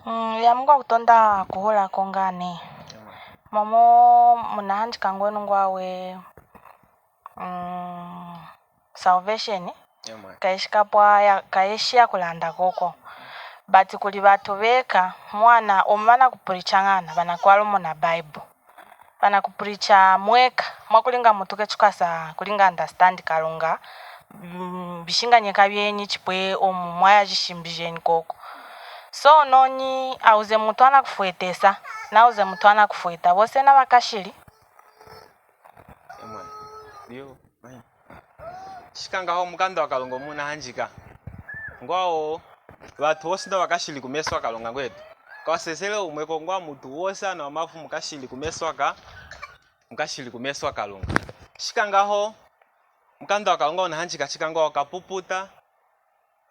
Ya mungu kutonda kuhola kongane. Mamo munahanji kangwenu ngwawe salvation. Kaishia kulanda koko. Bati kuli batu beka mwana omwana kupurichangana bana kwalumo na Bible. Bana kupuricha mweka mwakulinga mutuke chukasa kulinga understand kalunga. Bishinga nyeka byenyi chipwe omumwaya jishimbijeni koko. So noni auze mutwana kufuetesa na auze mutwana kufueta bose na bakashiri. Dio. Shikanga ho mukando akalongo muna hanjika. Ngwao watu wose ndo bakashiri kumeswa kalonga ngwetu. Kwa sesele umweko ngwa mutu wose na mafu mukashiri kumeswa kalonga. Shikanga ho mukando akalongo na hanjika shikanga ho kapuputa.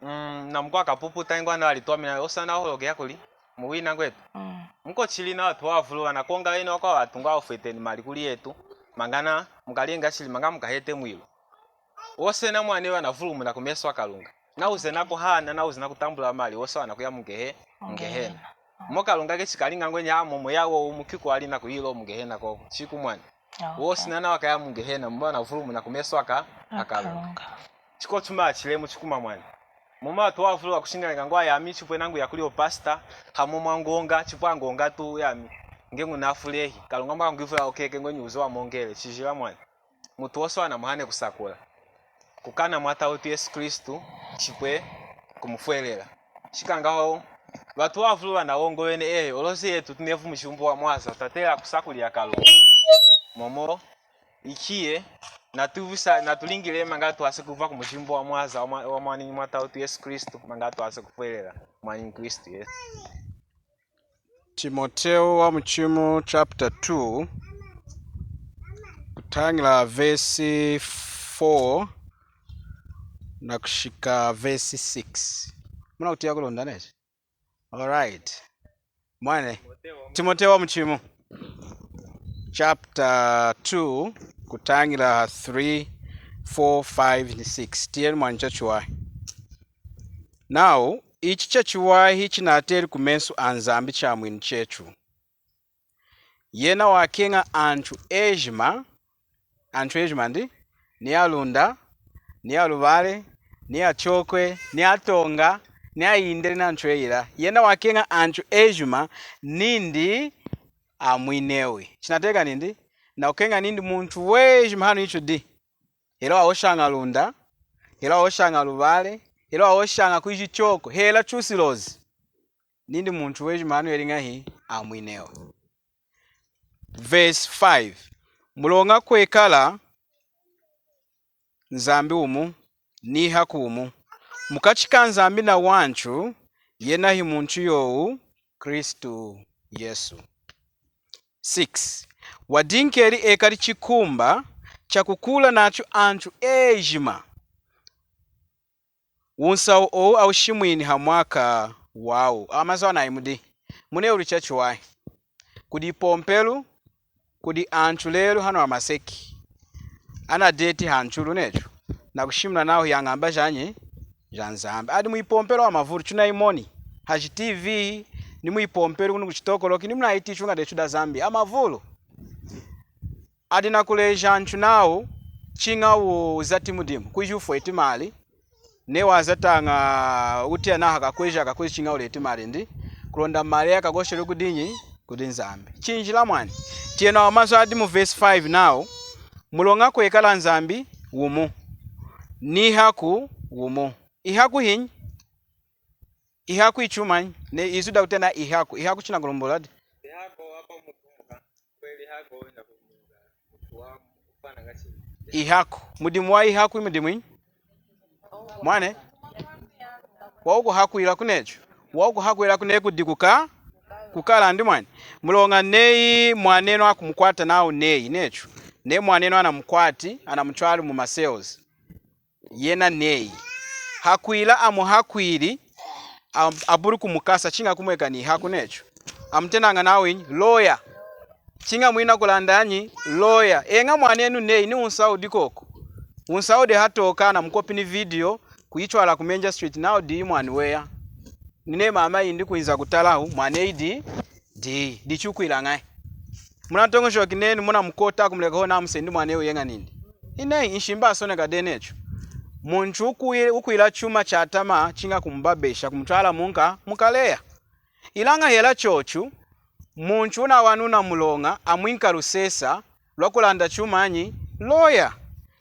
Na mkwa kapuputa ngwa na alituamina osa na hologe yakuli muwina ngwetu. Mko chili na watu wavulu na konga weno kwa watu ngwa ofeteni malikuli yetu. Mangana mukalinga chili manga mukahete mwilo. Wose na mwane wana vulu na kumeswa kalunga. Na uze na kuhana na uze na kutambula mali wose wana kuya mungehena. Mokalunga ke chikalinga ngwenya momo yawo umukiko ali na kuhilo mungehena ko chiku mwane. Wose na wakaya mungehena mbona vulu na kumeswa akalunga. Chiko chuma chilemu chikuma mwane. Mama tuwavulu kushinga ngwa ya mi chipwe nangu ya kulio pasta hamoma ngonga chipwa ngonga tu yami ngengu nafulehi kalunga mba ngivu ya okeke ngwenye uzo wa mongele chijira mwana mutu wose wana muhane kusakula kukana mwata utu Yesu Kristu chipwe kumufuelela shikanga ho watu wavulu wana wongo wene olosi yetu tunevu mshumbu wa mwaza tatela kusakulia kalunga momo ikie na tulingile mangatu asikuva kumujimbo wa mwaza wa mwani mwata utu Yesu Kristu mangatu asikufuelela mwani Kristu yes. Timoteo wa mchimu chapter 2 kutangira verse 4 na kushika verse 6. Muna utia kulonda neje? Alright. Mwane. Timoteo wa mchimu chapter 2 kutangira 3, 4, 5 and 6. Tieni mwanja chuwa. Now, ichi chachuwa hichi na ateri kumensu anzambi cha mwini chechu. Yena wakenga anchu ejima ndi, ni alunda, ni aluvale, ni achokwe, ni atonga, ni aindere na anchu eira. Yena wakenga anchu ejima nindi amwinewe. Chinateka nindi? Na ukenga nindi muntu wejima hanu ichu di. Hela waoshanga alunda, hela waoshanga aluvale, hela waoshanga kuiji choko, hela chusilozi. Nindi muntu wejima hanu elinga hii amwinewe. Verse 5. Mulonga kwekala nzambi umu ni hakumu. Mukachika nzambi na wanchu yena hi muntu yowu Kristu Yesu. 6. Wadinkeri ekali chikumba chakukula nacho anchu ejima. Unsau ou au shimwini hamwaka wau. Amazo na imudi. Mune ulichachu wai. Kudi pompelu, kudi anchu lelu hano amaseki. Ana deti hanchulu nechu. Na kushimna nao yangamba janyi, janzambi. Adi muipompelu wa mavuru chuna imoni. Haji TV, ni muipompelu kunu kuchitoko loki, ni muna iti chunga dechuda zambi. Amavulu. Adi nakule janchu nao, chinga uzati mudimu. Kujufu eti mali. Newa zatanga utia na hakakwezi chinga ule eti mali ndi. Kulonda mali ya kagoshe luku dinyi, kudinzambi. Chinjila mwani. Tiena wa mazo adi mu verse 5 now. Mulonga kwekala nzambi umu. Ni haku umu. Ihaku hinyi. Ihaku ichumanyi. Ne izuda utena ihaku. Ihaku china kulomboladi. Ihaku hapa mutunga. Kweli haku ina kumunga. Mutuwa mpana gachi. Ihaku. Mudimu wa ihaku mudimu hinyi. Mwane? Wauko haku ila kunecho. Wauko haku ila kuneku dikuka. Kukala ndi mwani. Mulonga nei mwaneno akumukwata nao nei necho. Ne mwaneno anamukwati anamuchwali mu masales. Yena nei. Hakuila amu hakuili aburu kumukasa chinga kumweka ni haku necho. Amtenanga nawo inyi lawyer. Chinga mwina kulandanyi lawyer. Enga mwanenu nei ni unsaudi koko. Unsaudi hatoka na mkopi ni video kuichwala kumenja street nao di mwani wea. nine mama indi kuiza kutalahu mwane idi di dichukwila ngai munatongo shokineni muna mukota kumuleka ho namusendi mwane uyenga nindi ine inshimba asone kadenecho muntu ukwila chuma cha tama chinga kumbabesha kumtwala munka mukaleya ilanga hela chochu muntu una wanuna mulonga amwinka rusesa lwakulanda chuma anyi loya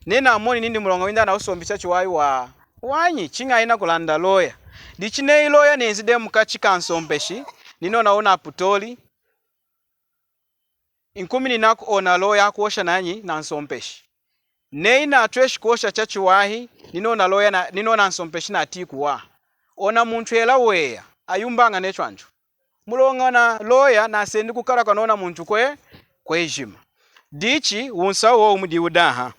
nena amoni nindi mulonga winda na usombisa chiwayi wa wanyi chinga ina kulanda loya dichine loya nenzide mukachika nsompeshi nino naona aputoli inkumi ninaku ona loya kuosha nanyi na nsompeshi neina atweshi kuosha chachiwahi nino na loya na nino na nsompeshi na tikuwa ona muntu ela weya ayumbanga nechwanjo mulonga na loya na sendi kukara kanona muntu kwejima dichi unsawo umudi udaha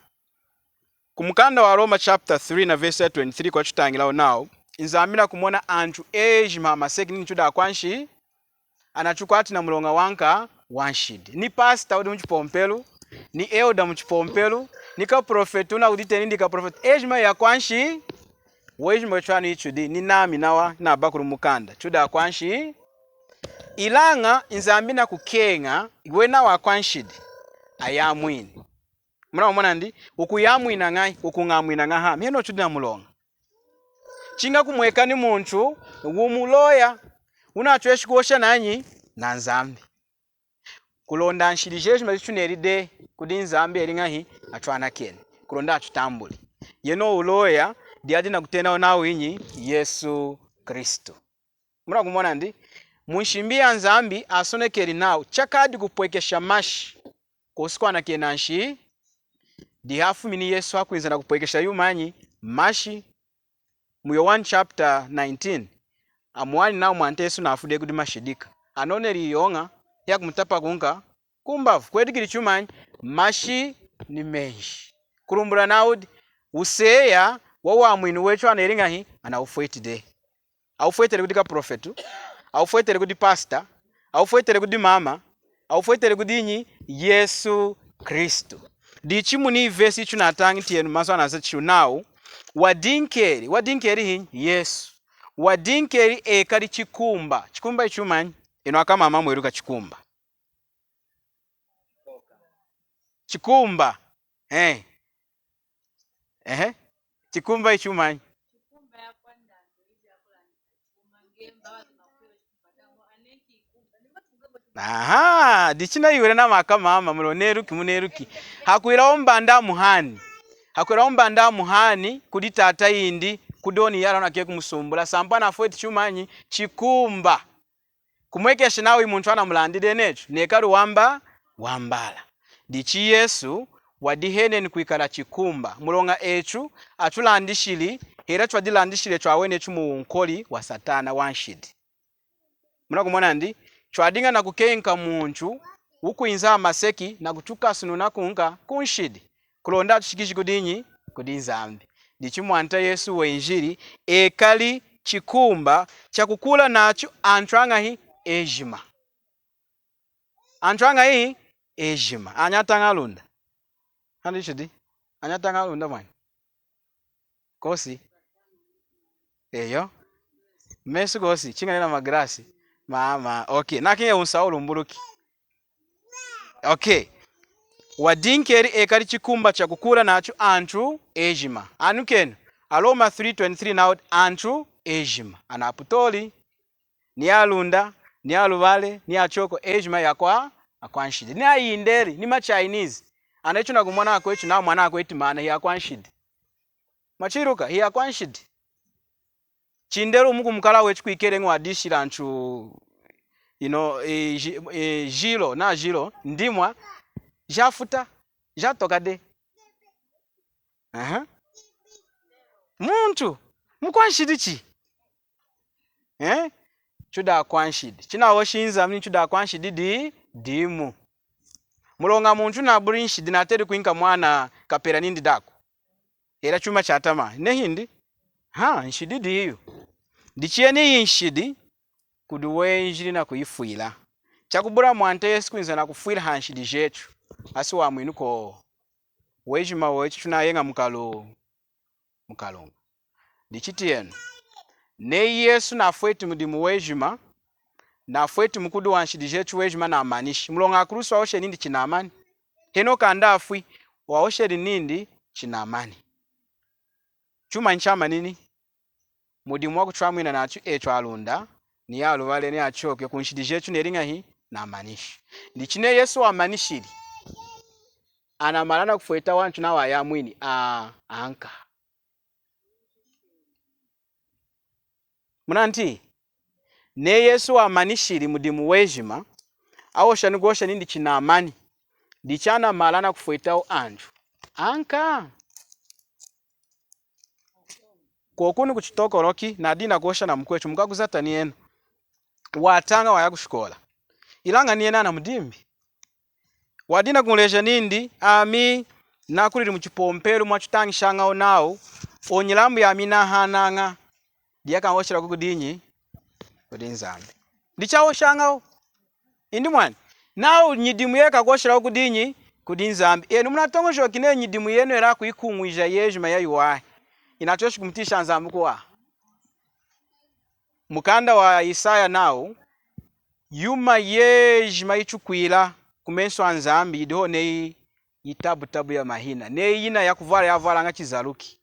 kumukanda wa Roma chapter 3 na verse 23 kwa chutangila now inzamina kumona antu ejima maseki nini chuda kwanshi anachukwati na mulonga wanka wanshidi ni pastor udi mchipompelu ni elder mchipompelu ni ka profetu na udite nindi ka profetu ejima ya kwanshi wejima chwani ichudi ni nami nawa na bakuru mukanda chuda kwanshi ilanga inzamina kukenga wena wa kwanshidi ayamwini muna ndi ukuyamwina ngai ukungamwina ngaha mheno chudina mulonga chinga kumweka ni muntu wumuloya unachweshi kuosha nanyi na nzambi kulonda nshilijeshi mazichuneri de kudi nzambi elingahi atwana kene kulonda achutambuli yeno uloya diadi na kutena nawo inyi Yesu Kristo muna kumona ndi munshimbia nzambi asonekeri nawo chakadi kupwekesha mashi kusikwana kenanshi dihafu mini Yesu hakuinza na kupwekesha yumanyi mashi mu Yohana chapter 19 amwani na mwante Yesu na afude kudi mashidika anoneri yonga ya kumtapa kunka kumbavu kwedikiri chumanyi mashi ni menshi kurumbura naudi useya wawa mwinu wecho aneringa hi ana ufuetide aufuetere kudi ka profetu aufuetere kudi pastor aufuetere kudi mama aufuetere kudi nyi Yesu Kristo dichimu ni verse ichu natangi tienu maso anasechu now wadinkeri hi Yesu wadinkeri ekali chikumba ichumanyi ino akama mama mweruka chikumba chikumba ichumanyi aha dichina iwere na makama mama muneruki hakwira ombanda muhani kudi tata indi kudoni yara nakiye kumusumbula sampana fweti chumanyi chikumba kumwekesha nawe muntu ana mulandide necho nekaru wambala dichi Yesu wadihene ni kuikala chikumba mulonga echu atulandishili era chwadilandishile chwawene chumu unkoli wa satana wanshidi muna kumona ndi chwadinga na kukenka muntu ukuinza maseki na kuchuka sunu na kunka kunshidi kulonda tushikishi kudinyi kudinzambi dichimwanta Yesu wa injili ekali chikumba chakukula nacho antwanga hi ejima anyatanga lunda handishidi anyatanga lunda mwana kosi eyo mesu kosi chinga na magrasi mama okay nakinye unsaulu mbuluki okay wadinkeri ekali chikumba chakukula nacho antu ejima anukenu Roma 3:23 now antu ejima ana aputoli ni alunda ni aluvale ni achoko ejima yakwa akwanshidi ni ayinderi ni ma Chinese anacho na kumwana akwechu na mwana akwetu mana ya kwanshidi machiruka ya kwanshidi chindero muku mukala wechu kuikere ngwa dishira antu jilo ndimwa jafuta jatokade muntu mukwanshidi chi chuda kwanshidi china washinza mni chuda kwanshidi dimu mulonga muntu na burinshidi na teri kuinka mwana kapera nindi dako era chuma chatama nehindi nshidi diyo dichieni inshidi kuduwe injili na kuifuila chakubura mwante Yesu kuinza na kufuila hanshidi jetu asi wa mwinuko wejima wechu tunayenga mukalunga dichitienu ne Yesu na fwetu mudimu wejuma na fwetu mukudu wanshidije chuwejuma na amanishi mulonga akrusu waoshe nindi china amani heno kanda afwi waoshe nindi china amani chuma nchama nini mudimu waku chwamwina nachu echo alunda ni yalu wale ni achoke kunshidije chu neringa hi na amanishi ndichine Yesu wa amanishili ana malana kufweta wanchu na waya mwini anka munanti ne Yesu wa amanishili mudimu wejima awosha nigosha nindi china amani dichana malana kufweta anju anka kokuni kuchitokoroki na dina gosha na mkwechu mukaguzata nienu watanga waya kushikola ilanga niena na mudimbi wadina kuleja nindi ami nakulili muchipompelu mwachutangishanga onao onyilambu ya mina hananga diaka woshira kukudinyi kudinzambi ndichawoshanga indi mwani nao nyidimu yeka goshira kukudinyi kudinzambi enu munatongo kine nyidimu yenu era kuikumwija yejuma yayuwa inachoshi kumtisha nzambu kwa mukanda wa Isaya nao yuma yejuma ichukwila kumenso anzambi idiho ne itabu ya mahina ne yina ya kuvala yavala nga chizaluki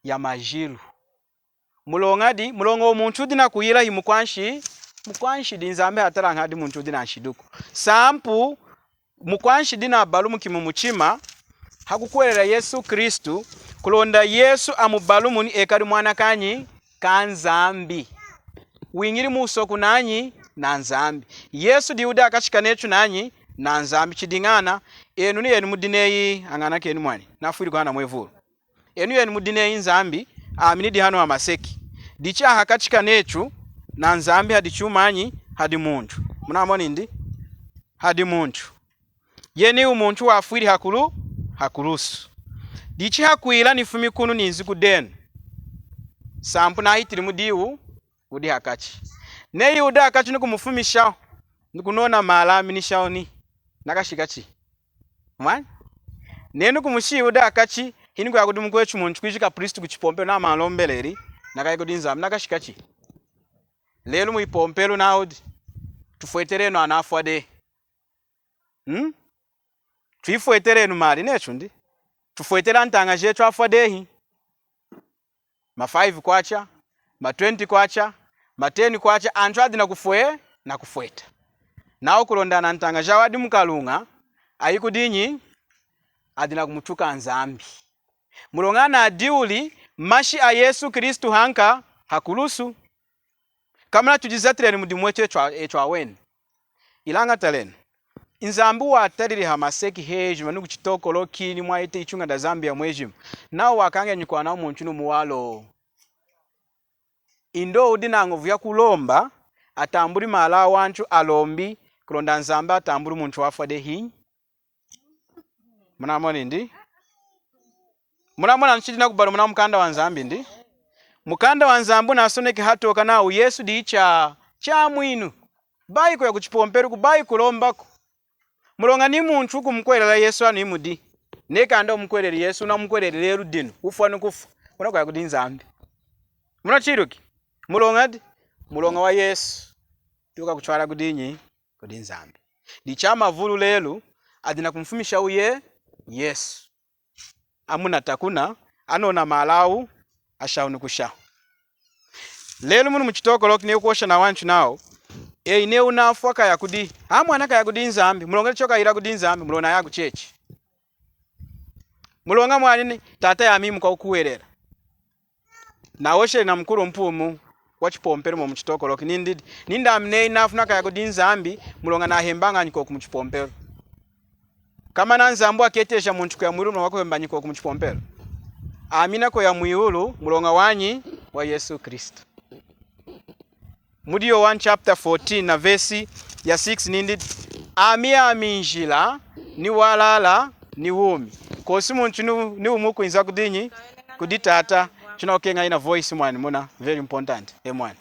ya majilu mulongo omuntu dina kuyira himukwanshi dinzambe hatara ngadi muntu dina nshiduko sampu mukwanshi dina balumu kimumuchima hakukwelera Yesu Kristu kulonda Yesu amubalumu ni ekali mwana kanyi kanzambi wingiri musoku nanyi na nzambi Yesu diuda akashika nechu nanyi na nzambi chidingana enu ni enu mudineyi angana kenu mwani nafuri kwa mwevuru enu enu mudineyi nzambi aminidi hano wa maseki dicha hakachika nechu na nzambi hadi chumanyi hadi muntu munamoni ndi hadi muntu yeni umuntu wafuri hakulusu dichi hakuila nifumi kunu ninzi kudenu sampu na hitiri mudiu udi hakachi neyi uda hakachi nikumufumisha nikunona malami nishaoni nakashikachi mwani nenu kumushi uda hakachi hini kwa kudumu kwechu muntu kwijika pristu kuchipompe na malombeleri nakayikudinzamu nakashikachi lelu muipompelu naudi tufueterenu anafuade tuifueterenu mali nechu ndi tufuetera ntanga jetu afuadehi ma 5 kwacha ma 20 kwacha ma 10 kwacha antu adina na kufueta nao kulondana ntanga jawadi mukalunga ayikudinyi adina kumutuka nzambi mulongana adiuli mashi a Yesu Kristu hanka hakulusu kamana tujizatire mudimu echo aweni ilanga talenu inzambu watariri hamaseki heju manu kuchitoko lokini mwaite ichunga da Zambia mwejimu nao wakange nyukwa nao munchunu muwalo indo udina ngovu ya kulomba atamburi mala wanchu alombi kulonda nzamba atamburi muntu wafade hinyi munamoni ndi munamona nchidina kubalo muna mukanda wa nzambi ndi mukanda wa nzambu nasoneke hatoka nao Yesu dicha cha mwinu bayiko ya kuchipomperu kubayi kulombako mulonga ni muntu kumukwelela Yesu anu imudi nekanda omukwelela Yesu na omukwelela leru dinu ufa nukufa unako ya kudinzambi munachiruki mulonga wa Yesu tuka kuchwala kudinyi kudinzambi dichama vulu lelu adina kumfumisha uye Yesu amuna takuna anona malau ashaunu kusha lelu munu muchitoko loki ne ukosha na wanchu nao ine unafwaka ya kudi amwana ka ya kudinzambi mulonga choka ira kudinzambi mulona ya kuchechi mulonga mwanini tata ya mimu kwa ukuwerera na oshe na mkuru mpumu wachipompero mu muchitoko loki ninda amne inafuna ka ya kudinzambi mulonga na hembanga nyiko ku muchipompero kama nanzambu aketesha muntu kwa mwiru wako hembanyiko ku muchipompero amina ko ya mwiulu mulonga wanyi wa Yesu Kristo Mudio 1 chapter 14 na verse ya 6 nindi aminjila ni walala ni wumi kosi muntu ni umuku inza kudinyi kuditata chino kenga ina voice mwani muna very important mwani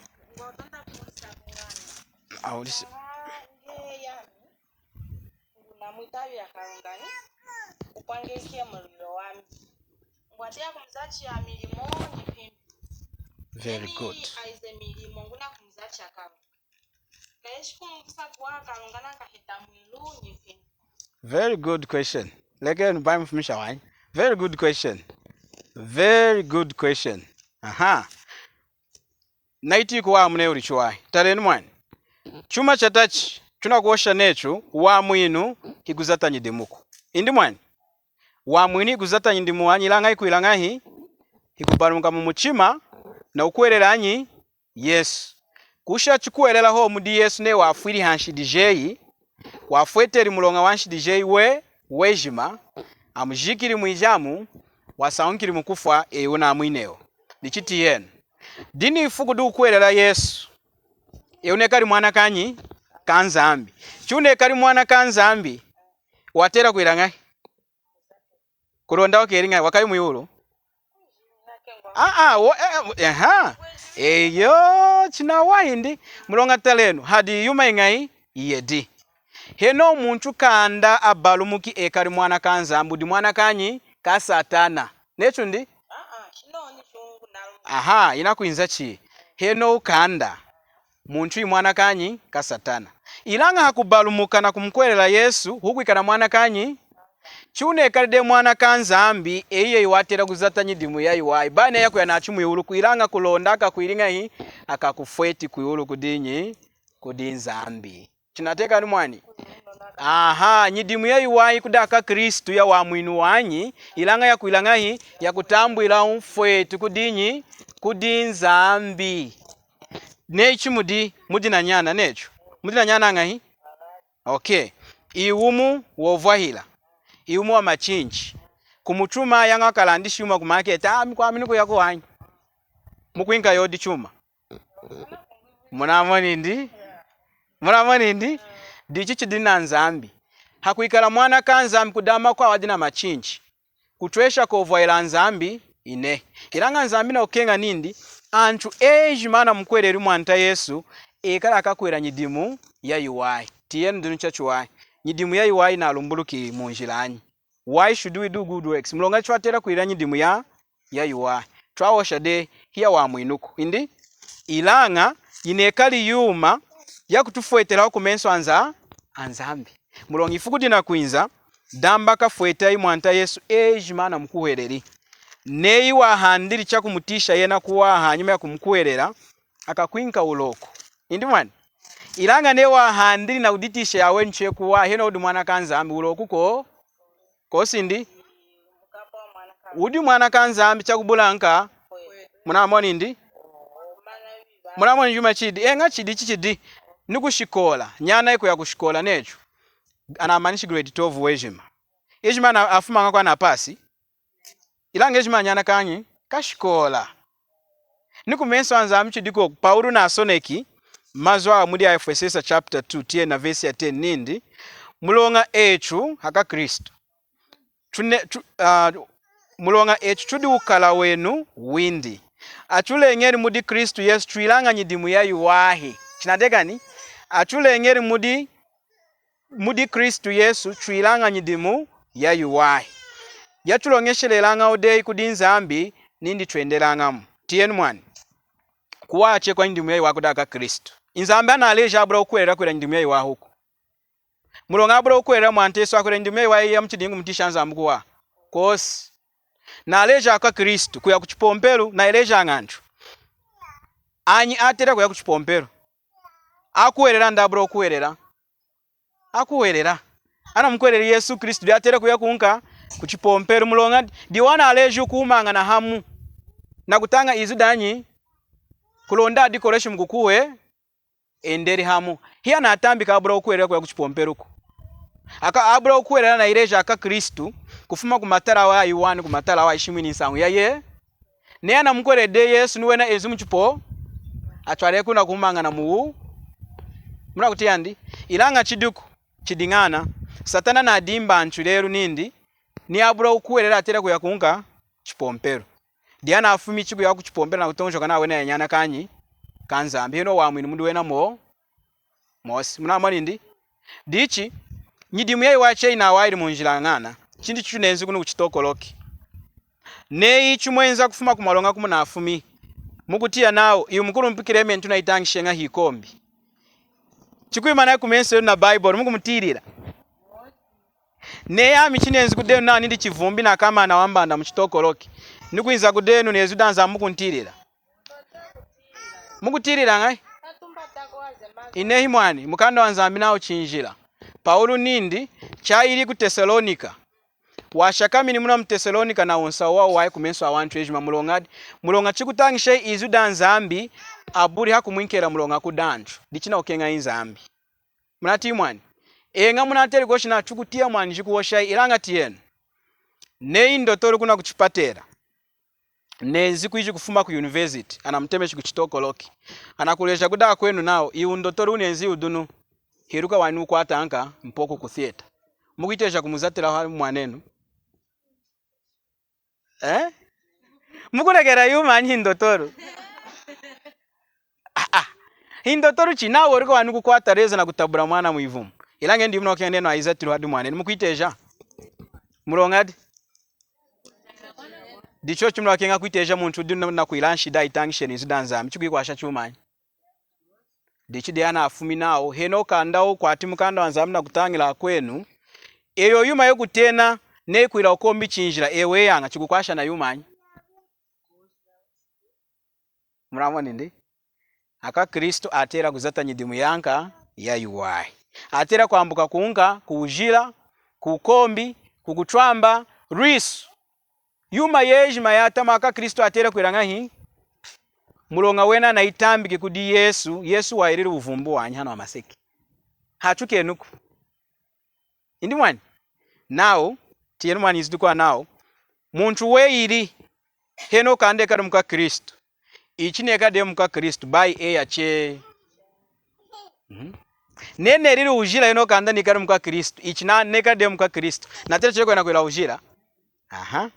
aulisi namwitayo yakalungani ukwangekie mulilo wami ngwatia kumzachi ya milimo nyipimbi Very good. Aize milimo nguna kumzacha kama. Kaishi kumkusa kalongana kahita mwilu nyifi. Very good question. Leke nubai mfumisha wai. Very good question. Very good question. Aha. Naiti kuwa mune ulichuwai. Talenu mwani. Chuma chatachi. Chuna kuosha nechu. Wa mwinu. Higuzata nyidimuku. Indi mwani. Wa mwini higuzata nyidimu wanyi. Ilangai kuilangahi. Higubarunga mumuchima. Na ukuerela anyi. Yesu. Kusha chukuerela ho mudi Yesu ne wafuiri hanshi dijeyi. Wafueteri mulonga wanshi dijeyi wejima. Amujikiri mwijamu. Wasaonkiri mukufa euna mwineo. Nichiti yenu. Dini ifukudu ukuerela Yesu. Eunekari mwana kanyi. Kanzambi. Chunekari mwana kanzambi. Watera kuilangai. Kuronda wakeringa wakai muyuru. Eyo china waindi mulonga talenu hadi yuma ingai yedi heno muntu kanda abalumuki ekari mwana kanzambu di mwana kanyi ka satana necho ndi Shinoni chungu nalu. inakuinza chi heno kanda muntu mwana kanyi ka satana ilanga hakubalumuka na kumkwerela Yesu huku ikana mwana kanyi chune kalide mwana kanzambi eye iwatera kuzata nyidimu ya iwai bane yako yanachumu yulu kuilanga kulonda akakuilinga hii akakufweti kuyulu kudinyi kudinzambi chinateka ni mwani nyidimu ya iwai kudaka Kristu ya wamwinu wanyi ilanga ya kuilanga hii ya kutambu ila umfweti kudinyi kudinzambi nechu mudi na nyana nechu mudi na nyana ngahi iwumu wovwahila iumu wa machinji kumutuma yanga kalandishi uma kumaketa mikwamini kuyako wanyi mukuinga yodi chuma munamoni ndi dichichi dina nzambi hakuikala mwana kanzambi kudama kwa wadina machinji kutwesha kovwaila nzambi ine ilanga nzambi na ukenga nindi antu ejimana mkwereri mwanta Yesu ekala akakwera nyidimu ya yuwai tiyenu dinu chachuwai nyidimu ya iwai na lumbuluki munjilanyi. Why should we do good works? Mlonga chwatera kuira nyidimu ya iwai. Twawosha de hiya wa mwinuku. Indi? Ilanga inekali yuma ya kutufuetela kumenso anzambi. Mlonga ifukudi na kuinza damba kafueta imwanta Yesu ejimana mkuhereri. Nei wa handiri chaku mutisha yena kuwa hanyuma ya kumkuherera akakwinka uloko. Indi mwani? Ilanga newa handiri na uditisha yawe nche kuwa heno udi mwana kanzambi uloku sindi udi mwana kanzambi chakubulanka munamoni ndi munamoni juma chidi nga chidi nikushikola nyana iko ya kushikola necho anamanishi grade 12 wejima ejima na afuma kwa na pasi ilanga ejima nyana kanyi kashikola nikumenso anzambi chidiko Paulo na soneki mazwa mudi ya Efesesa chapter 2 tie na verse ya 10 nindi mulonga echu haka Kristo mulonga echu chudi ukala wenu windi achule ngeri mudi Kristo Yesu tuilanga nyidimu ya yuwahi chinadegani achule ngeri mudi Kristo Yesu tuilanga nyidimu ya yuwahi yatulongeshelelanga odei kudinzambi nindi twendelangamu tienu mwani kuwache kwa nyidimu ya yuwahi kudaka Kristo inzambi analeja abura ukwera kwera nyidimu ya yuwahi huku mulonga abura ukwera mwanteso akwera nyidimu ya yuwahi ya mchidingu mtisha nzambu kuwa kosi na aleja kwa Kristo kuya kuchipompelu na eleja ngantu anyi atera kuya kuchipompelu akuwerera ndabura akuwerera ana mkwerera Yesu Kristo ndi atera kuya kunka kuchipompelu mulonga diwana aleja kuumanga na hamu na kutanga izu danyi kulonda decoration mkukuwe enderi hamu hiya na atambika abura ukwera kuya kuchipomperuko aka abura ukwera na ireja aka Kristo kufuma kumatara wa iwani kumatara wa ishimini nsangu yaye ne ana mkwerede Yesu niwe na ezu mchipo atwale kuna kumanga na muu muna kutiyandi ilanga chiduku chidingana satana na dimba anchuleru nindi ni abura ukwera atera kuya kunka chipompero diana afumi chiku ya kuchipompera na kutonjo kana wena yanyana kanyi kanzambi hino wa mwini mundu wena mosi muna manindi dichi nyidimu ya iwache ina wairi munjila ngana chindi chunenzi kunu kuchitokoloki nei chumwenza kufuma kumalonga kumuna afumi mukutia nawo iyo mukuru mpikireme ntuna itangishenga hikombi chikuimana kumense na Bible mukumutirira neya michinenzi kudenu nani ndi chivumbi na kama anawambanda muchitokoloki ndikuiza kudenu nezu danza mukuntirira mukutirira ngai inehi mwani mukanda wanzambi nawo chinjira Paulo nindi chaili ku Tesalonika washakamini muna mu Tesalonika na onsawa wae kumenso awantu ejima mulonga chikutangishe izu danzambi aburi hakumwinkera mulonga kudanju dichina okenga inzambi munati mwani enga munateri goshina chukutia mwani jikuosha ilanga tienu nei ndotoro kuna kuchipatera nezi kuiji kufuma ku university anamtemeshi kuchitokoloki anakulesha kudaka kwenu nao iu ndotoro unenzi udunu hiruka wanu kwa tanka mpoko ku theater mukitesha kumuzatira hali mwanenu mukuregera yuma ndotoro indotoro chinawo riko wanu kukwata reza na kutabura mwana muivumu ilange ndi mno kende no aizatiro hadi mwanenu mukitesha mulongadi dicho chumla kenga kuiteja muntu dinu na kuilanshi da itangisheni zidanza mchukui kwa shachumanyi dichi diana afumi nao heno kandao kwa timu kanda wanzamna kutangira kwenu eyo yuma yo kutena ne kuira okombi chinjira ewe yanga chikukwasha na yumanyi muramoni ndi aka Kristo atera kuzata nyidimu yanka ya yuwai atera kwambuka kuunga kuujira kukombi kukutwamba risu yuma yejima yatama aka Kristo atera kwiranga hi mulonga wena na itambike kudi Yesu wairira uvumbu wanyi hano amaseki hachuke nuku indi mwani nao tienu mwani izidukwa nao muntu weiri heno kande kade muka Kristo ichine kade muka Kristo bai eya che nene riri ujira heno kanda ni kade muka Kristo ichina nekade muka Kristo natera cheko na kwela ujira aha